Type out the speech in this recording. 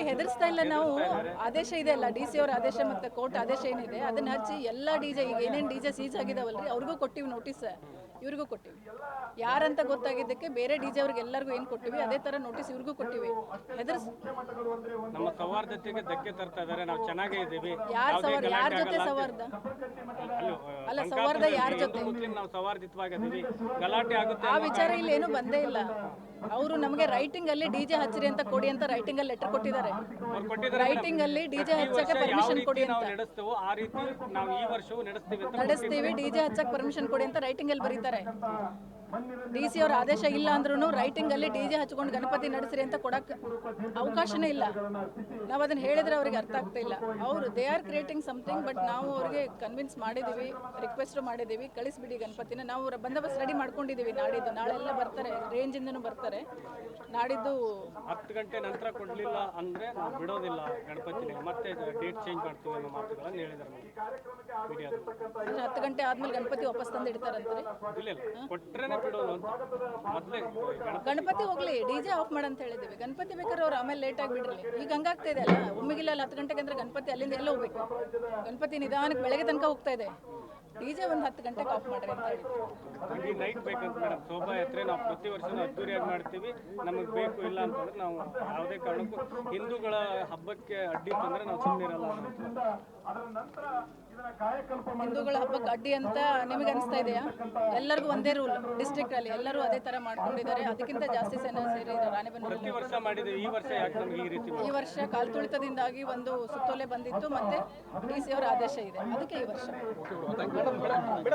ಹೆದರ್ಸ್ತಾ ಇಲ್ಲ ನಾವು. ಆದೇಶ ಇದೆ ಅಲ್ಲ, ಡಿ ಸಿ ಅವರ ಆದೇಶ ಮತ್ತು ಕೋರ್ಟ್ ಆದೇಶ ಏನಿದೆ ಅದನ್ನ ಹಚ್ಚಿ ಎಲ್ಲ ಡಿಜೆ ಈಗ ಏನೇನು ಡಿಜೆ ಸೀಜ್ ಆಗಿದಾವಲ್ರಿ ಅವ್ರಿಗೂ ಕೊಟ್ಟಿವಿ ನೋಟಿಸ್, ಇವ್ರಿಗೂ ಕೊಟ್ಟಿವಿ. ಯಾರಂತ ಗೊತ್ತಾಗಿದ್ದಕ್ಕೆ ಬೇರೆ ಡಿಜೆ ಅವ್ರಿಗೆ ಎಲ್ಲರಿಗೂ ಏನು ಕೊಟ್ಟಿವಿ ಅದೇ ಥರ ನೋಟಿಸ್ ಇವ್ರಿಗೂ ಕೊಟ್ಟಿವಿ. ನಮ್ಮ ಸೌಹಾರ್ದತೆಗೆ ಧಕ್ಕೆ ತರ್ತಾ ಇದ್ದಾರೆ. ನಾವು ಚೆನ್ನಾಗೇ ಇದ್ದೀವಿ. ಯಾರ ಜೊತೆ ಸೌಹಾರ್ದ ಅಲ್ಲ, ಸೌಹಾರ್ದ ಯಾರ ಜೊತೆ? ನಾವು ಸೌಹಾರ್ದಿತವಾಗಿದ್ದೀವಿ, ಗಲಾಟೆ ಆಗುತ್ತೆ ಆ ವಿಚಾರ ಇಲ್ಲಿ ಏನು ಬಂದೇ ಇಲ್ಲ. ಅವರು ನಮಗೆ ರೈಟಿಂಗ್ ಅಲ್ಲಿ ಡಿಜೆ ಹಚ್ಚಿರಿ ಅಂತ ಕೊಡಿ ಅಂತ ರೈಟಿಂಗ್ ಅಲ್ಲಿ ಲೆಟರ್ ಕೊಟ್ಟಿದ್ದಾರೆ. ರೈಟಿಂಗ್ ಅಲ್ಲಿ ಡಿಜೆ ಹಚ್ಚಕ್ಕೆ ಪರ್ಮಿಷನ್ ಕೊಡಿ ಅಂತ ನಡೆಸ್ತೇವೋ ಆ ರೀತಿ ನಾವು ಈ ವರ್ಷವೂ ನಡೆಸ್ತೀವಿ. ಡಿಜೆ ಹಚ್ಚಕ್ಕೆ ಪರ್ಮಿಷನ್ ಕೊಡಿ ಅಂತ ರೈಟಿಂಗ್ ಅಲ್ಲಿ ಬರೀತಾರೆ. ಡಿ ಸಿ ಅವ್ರ ಆದೇಶ ಇಲ್ಲ ಅಂದ್ರೂ ರೈಟಿಂಗ್ ಅಲ್ಲಿ ಡಿಜೆ ಹಚ್ಕೊಂಡು ಗಣಪತಿ ನಡೆಸ್ರಿ ಅಂತ ಕೊಡಕ್ಕೆ ಅವಕಾಶನೇ ಇಲ್ಲ. ನಾವು ಅದನ್ನ ಹೇಳಿದ್ರೆ ಅವ್ರಿಗೆ ಅರ್ಥ ಆಗ್ತಾ ಇಲ್ಲ. ಅವರು they are creating something, but ನಾವು ಅವ್ರಿಗೆ ಕನ್ವಿನ್ಸ್ ಮಾಡಿದ್ದೀವಿ, ರಿಕ್ವೆಸ್ಟ್ ಮಾಡಿದ್ದೀವಿ, ಕಳಿಸ್ಬಿಡಿ ಗಣಪತಿನ. ನಾವು ಬಂದೋಬಸ್ತ್ ರೆಡಿ ಮಾಡ್ಕೊಂಡಿದ್ದೀವಿ. ನಾಡಿದ್ದು ನಾಳೆಲ್ಲ ಬರ್ತಾರೆ, ರೇಂಜಿಂದನೂ ಬರ್ತಾರೆ. ನಾಡಿದ್ದು 10 ಗಂಟೆ ನಂತರ ಕೊಡಲಿಲ್ಲ ಅಂದರೆ ನಾವು ಬಿಡೋದಿಲ್ಲ ಗಣಪತಿನ, ಮತ್ತೆ ಡೇಟ್ ಚೇಂಜ್ ಮಾಡ್ತೀವಿ ಅನ್ನೋ ಮಾತುಗಳನ್ನು ಹೇಳಿದ್ದಾರೆ ಮೀಡಿಯಾದಲ್ಲಿ. 10 ಗಂಟೆ ಆದ್ಮೇಲೆ ಗಣಪತಿ ವಾಪಸ್ ತಂದು ಇಡ್ತಾರಂತಾರೆ. ಇಲ್ಲ ಕೊಟ್ಟರೆ ಬಿಡೋದು ಅಂತ ಮೊದಲೇ ಗಣಪತಿ ಹೋಗ್ಲಿ, ಡಿಜೆ ಆಫ್ ಮಾಡಂತ ಹೇಳಿದ್ದೀವಿ. ಗಣಪತಿ ಬೇಕಾದ್ರೆ ಅವ್ರು ಆಮೇಲೆ ಲೇಟಾಗಿ ಬಿಡ್ರಿ. ಈಗ ಹಂಗಾಗ್ತಾ ಇದೆ ಅಲ್ಲ, ಒಮ್ಮಿಗಿಲ್ಲ 10 ಗಂಟೆಗೆ ಅಂದ್ರೆ ಗಣಪತಿ ಅಲ್ಲಿಂದ ಎಲ್ಲ ಹೋಗ್ಬೇಕು. ಗಣಪತಿ ನಿಧಾನಕ್ಕೆ ಬೆಳಗ್ಗೆ ತನಕ ಹೋಗ್ತಾ ಇದೆ. ಡಿಜೆ ಒಂದು 10 ಗಂಟೆಗೆ ಆಫ್ ಮಾಡ್ರಿ ಅಂತ ಹೇಳಿ. ನೈಟ್ ಬೇಕಂತ ಮೇಡಮ್, ಶೋಭಾಯಾತ್ರೆ ನಾವು ಪ್ರತಿ ವರ್ಷ ಅದ್ದೂರಿಯಾಗಿ ಮಾಡ್ತೀವಿ. ನಮಗೆ ಬೇಕು ಇಲ್ಲ ಅಂತಂದ್ರೆ ನಾವು ಯಾವುದೇ ಕಾರಣಕ್ಕೂ ಹಿಂದೂಗಳ ಹಬ್ಬಕ್ಕೆ ಅಡ್ಡಿ ತಂದರೆ ನಾವು ಸುಮ್ಮನೆ ಇರಲ್ಲ. ಹಿಂದೂಗಳ ಹಬ್ಬಕ್ಕೆ ಅಡ್ಡಿ ಅಂತ ನಿಮಗೆ ಅನಿಸ್ತಾ ಇದೆಯಾ? ಎಲ್ಲರಿಗೂ ಒಂದೇ ರೂಲ್ ಡಿಸ್ಟ್ರಿಕ್ಟ್ ಅಲ್ಲಿ, ಎಲ್ಲರೂ ಅದೇ ತರ ಮಾಡ್ಕೊಂಡಿದ್ದಾರೆ. ಅದಕ್ಕಿಂತ ಜಾಸ್ತಿ ಜನ ಸೇರಿ ರಾಣೆಬೆನ್ನೂರಲ್ಲಿ ಪ್ರತಿ ವರ್ಷ ಮಾಡಿದ್ದೀವಿ. ಈ ವರ್ಷ ಯಾಕೆ ನಮಗೆ ಈ ರೀತಿ? ಈ ವರ್ಷ ಕಾಲ್ತುಳಿತದಿಂದಾಗಿ ಒಂದು ಸುತ್ತೋಲೆ ಬಂದಿತ್ತು, ಮತ್ತೆ ಡಿ ಸಿ ಅವರ ಆದೇಶ ಇದೆ, ಅದಕ್ಕೆ ಈ ವರ್ಷ